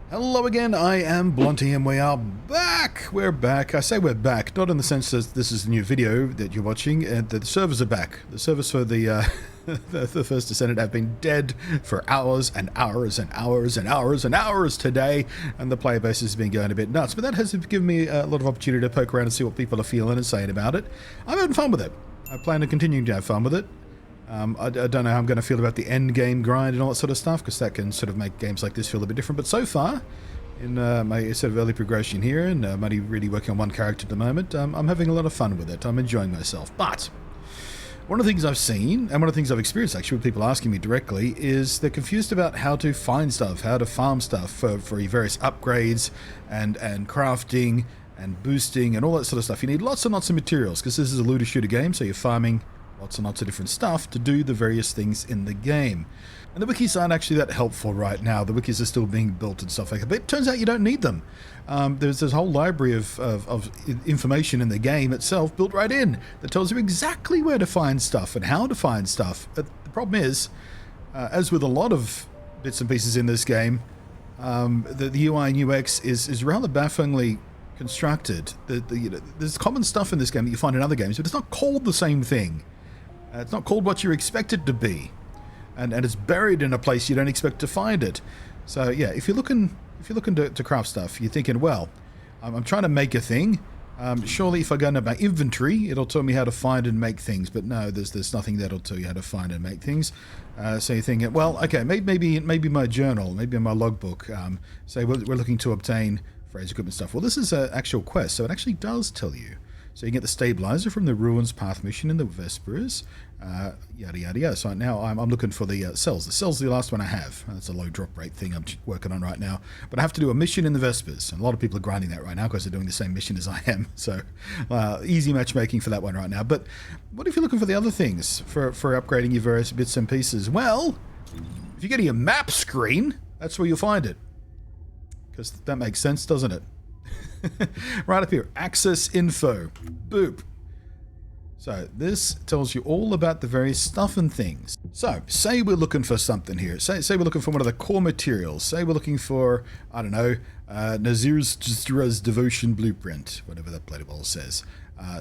Hello again, I am Blonty and we are back! We're back. I say we're back, not in the sense that this is a new video that you're watching, and the servers are back. The servers for the First Descendant have been dead for hours and hours and hours and hours and hours today, and the player base has been going a bit nuts, but that has given me a lot of opportunity to poke around and see what people are feeling and saying about it. I'm having fun with it. I plan to continue to have fun with it. I don't know how I'm going to feel about the end game grind and all that sort of stuff, because that can sort of make games like this feel a bit different. But so far, in my sort of early progression here, and I'm only really working on one character at the moment, I'm having a lot of fun with it. I'm enjoying myself. But one of the things I've seen, and one of the things I've experienced actually with people asking me directly, is they're confused about how to find stuff, how to farm stuff for your various upgrades and crafting and boosting and all that sort of stuff. You need lots and lots of materials, because this is a looter shooter game, so you're farming lots and lots of different stuff to do the various things in the game. And the wikis aren't actually that helpful right now. The wikis are still being built and stuff like that, but it turns out you don't need them. There's this whole library of information in the game itself built right in that tells you exactly where to find stuff and how to find stuff. But the problem is, as with a lot of bits and pieces in this game, the UI and UX is rather bafflingly constructed. There's common stuff in this game that you find in other games, but it's not called the same thing. It's not called what you expect it to be, and it's buried in a place you don't expect to find it. So yeah, if you're looking to craft stuff, you're thinking, well, I'm trying to make a thing. Surely if I go into my inventory, it'll tell me how to find and make things. But no, there's nothing that'll tell you how to find and make things. So you're thinking, well, okay, maybe my journal, maybe my logbook. Say we're looking to obtain phrase equipment stuff. Well, this is an actual quest, so it actually does tell you. So you get the stabilizer from the Ruins Path mission in the Vespers, yada yada yada. So now I'm looking for the cells. The cells are the last one I have. That's a low drop rate thing I'm working on right now. But I have to do a mission in the Vespers, and a lot of people are grinding that right now because they're doing the same mission as I am. So easy matchmaking for that one right now. But what if you're looking for the other things for upgrading your various bits and pieces? Well, if you're getting a map screen, that's where you'll find it. Because that makes sense, doesn't it? Right up here, access info, boop. So this tells you all about the various stuff and things. So say we're looking for something here. Say we're looking for one of the core materials. Say we're looking for, I don't know, Nazir's Devotion Blueprint, whatever that bloody ball says.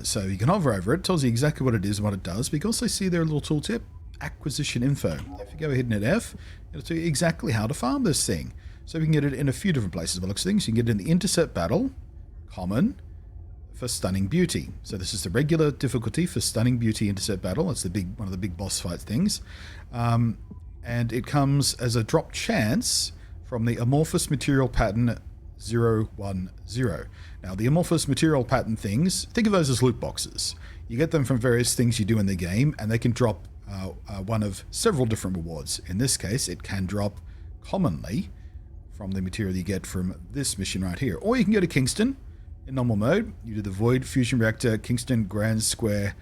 So you can hover over it, tells you exactly what it is and what it does. But you can also see their little tooltip, acquisition info. If you go ahead and hit F, it'll tell you exactly how to farm this thing. So we can get it in a few different places by the looks of things. You can get it in the Intercept Battle, Common, for Stunning Beauty. So this is the regular difficulty for Stunning Beauty Intercept Battle. It's one of the big boss fight things. And it comes as a drop chance from the Amorphous Material Pattern 010. Now the Amorphous Material Pattern things, think of those as loot boxes. You get them from various things you do in the game, and they can drop one of several different rewards. In this case, it can drop commonly from the material you get from this mission right here. Or you can go to Kingston in normal mode. You do the Void Fusion Reactor Kingston Grand Square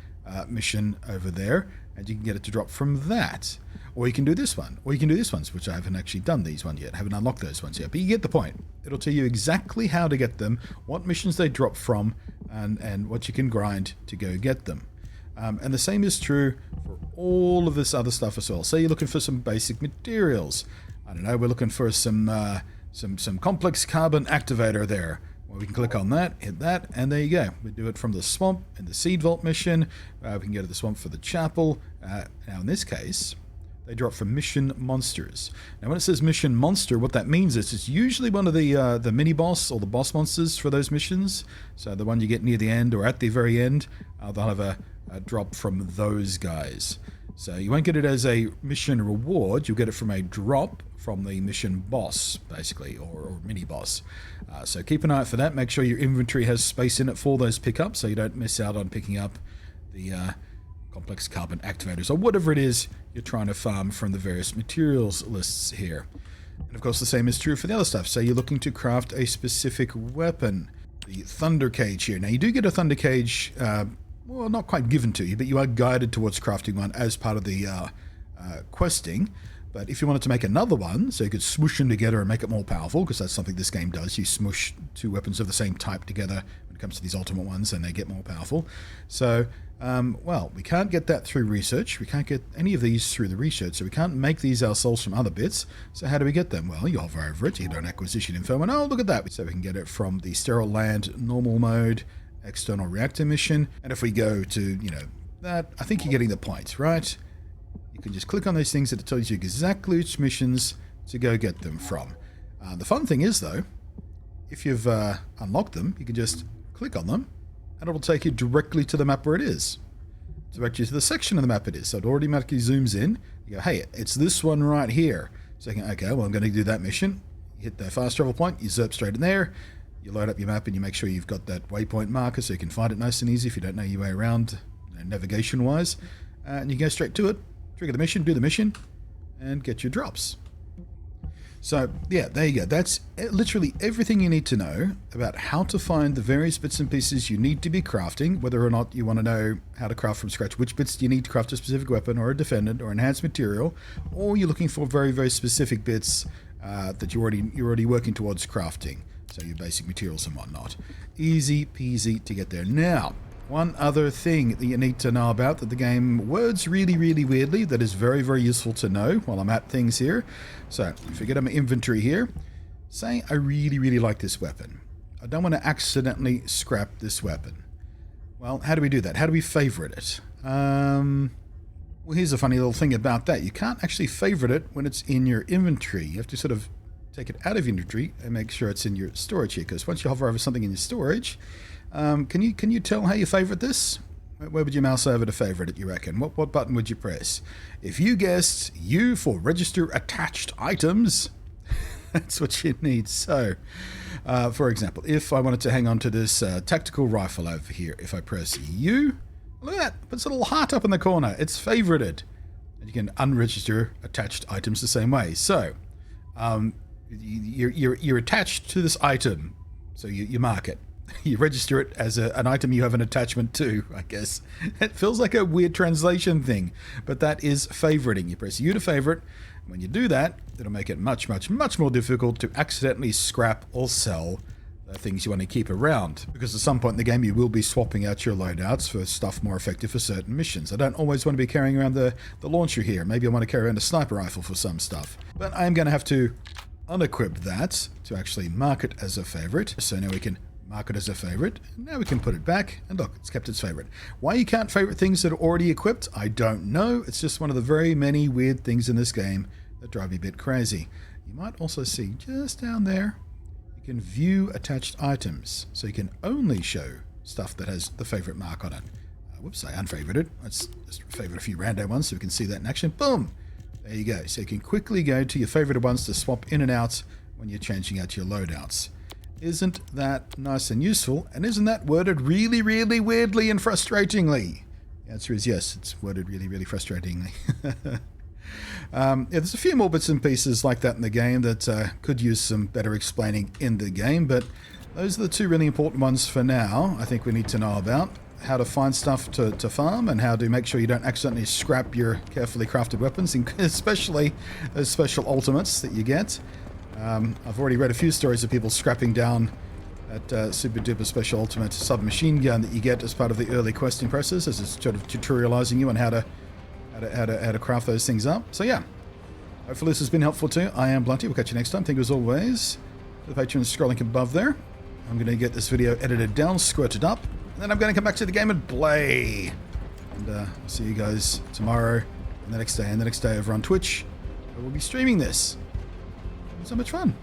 mission over there, and you can get it to drop from that. Or you can do this one. Or you can do this ones, which I haven't actually done these ones yet. I haven't unlocked those ones yet. But you get the point. It'll tell you exactly how to get them, what missions they drop from, and what you can grind to go get them. And the same is true for all of this other stuff as well. Say you're looking for some basic materials. I don't know, we're looking for some complex carbon activator there. Well, we can click on that, hit that, and there you go. We do it from the swamp in the Seed Vault mission. We can go to the swamp for the chapel. Now, in this case, they drop from mission monsters. Now, when it says mission monster, what that means is it's usually one of the mini boss or the boss monsters for those missions. So the one you get near the end or at the very end, they'll have a drop from those guys. So you won't get it as a mission reward, you'll get it from a drop from the mission boss, basically, or mini boss. So keep an eye out for that. Make sure your inventory has space in it for those pickups, so you don't miss out on picking up the complex carbon activators, or whatever it is you're trying to farm from the various materials lists here. And of course the same is true for the other stuff. So you're looking to craft a specific weapon, the Thunder Cage here. Now you do get a Thunder Cage, well, not quite given to you, but you are guided towards crafting one as part of the questing. But if you wanted to make another one, so you could smoosh them together and make it more powerful, because that's something this game does, you smoosh two weapons of the same type together when it comes to these ultimate ones, and they get more powerful. So, well, we can't get that through research. We can't get any of these through the research, so we can't make these ourselves from other bits. So how do we get them? Well, you hover over it, you hit on acquisition info, and oh, look at that. So we can get it from the sterile land, normal mode, external reactor mission. And if we go to, you know, that, I think you're getting the point, right? You can just click on those things that it tells you exactly which missions to go get them from. The fun thing is, though, if you've unlocked them, you can just click on them, and it'll take you directly to the map where it is. Direct you to the section of the map it is. So it automatically zooms in. You go, hey, it's this one right here. So you can, okay, well, I'm going to do that mission. You hit the fast travel point, you zerp straight in there, you load up your map, and you make sure you've got that waypoint marker so you can find it nice and easy if you don't know your way around, you know, navigation-wise. And you go straight to it, trigger the mission, do the mission, and get your drops. So, yeah, there you go. That's literally everything you need to know about how to find the various bits and pieces you need to be crafting, whether or not you want to know how to craft from scratch, which bits do you need to craft a specific weapon or a defendant or enhanced material, or you're looking for very, very specific bits that you're already working towards crafting, so your basic materials and whatnot. Easy peasy to get there. Now, one other thing that you need to know about that the game words really, really weirdly that is very, very useful to know while I'm at things here. So, if you get my inventory here, say I really, really like this weapon. I don't want to accidentally scrap this weapon. Well, how do we do that? How do we favorite it? Well, here's a funny little thing about that. You can't actually favorite it when it's in your inventory. You have to sort of take it out of inventory and make sure it's in your storage here, because once you hover over something in your storage, can you tell how you favorite this? Where would you mouse over to favorite it, you reckon? What button would you press? If you guessed U for register attached items, that's what you need. So, for example, if I wanted to hang on to this tactical rifle over here, if I press U, look at that, it puts a little heart up in the corner. It's favorited. And you can unregister attached items the same way. So, you're attached to this item, so you mark it. You register it as an item you have an attachment to, I guess. It feels like a weird translation thing, but that is favoriting. You press U to favorite. When you do that, it'll make it much, much, much more difficult to accidentally scrap or sell the things you want to keep around. Because at some point in the game, you will be swapping out your loadouts for stuff more effective for certain missions. I don't always want to be carrying around the launcher here. Maybe I want to carry around a sniper rifle for some stuff. But I am going to have to unequip that to actually mark it as a favorite. So now we can mark it as a favorite. Now we can put it back, and look, it's kept its favorite. Why you can't favorite things that are already equipped, I don't know. It's just one of the very many weird things in this game that drive me a bit crazy. You might also see just down there, you can view attached items. So you can only show stuff that has the favorite mark on it. Whoops, I unfavorited. Let's just favorite a few random ones so we can see that in action. Boom! There you go. So you can quickly go to your favorited ones to swap in and out when you're changing out your loadouts. Isn't that nice and useful? And isn't that worded really, really weirdly and frustratingly? The answer is yes, it's worded really, really frustratingly. Yeah, there's a few more bits and pieces like that in the game that could use some better explaining in the game, but those are the two really important ones for now. I think we need to know about how to find stuff to farm and how to make sure you don't accidentally scrap your carefully crafted weapons, especially those special ultimates that you get. I've already read a few stories of people scrapping down that super duper special ultimate submachine gun that you get as part of the early questing process, as it's sort of tutorializing you on how to craft those things up. So yeah, hopefully this has been helpful too. I am Blunty. We'll catch you next time. Thank you as always for the patrons scrolling above there. I'm going to get this video edited down, squirted up, and then I'm going to come back to the game and play. And I'll see you guys tomorrow and the next day over on Twitch, where we'll be streaming this. So much fun.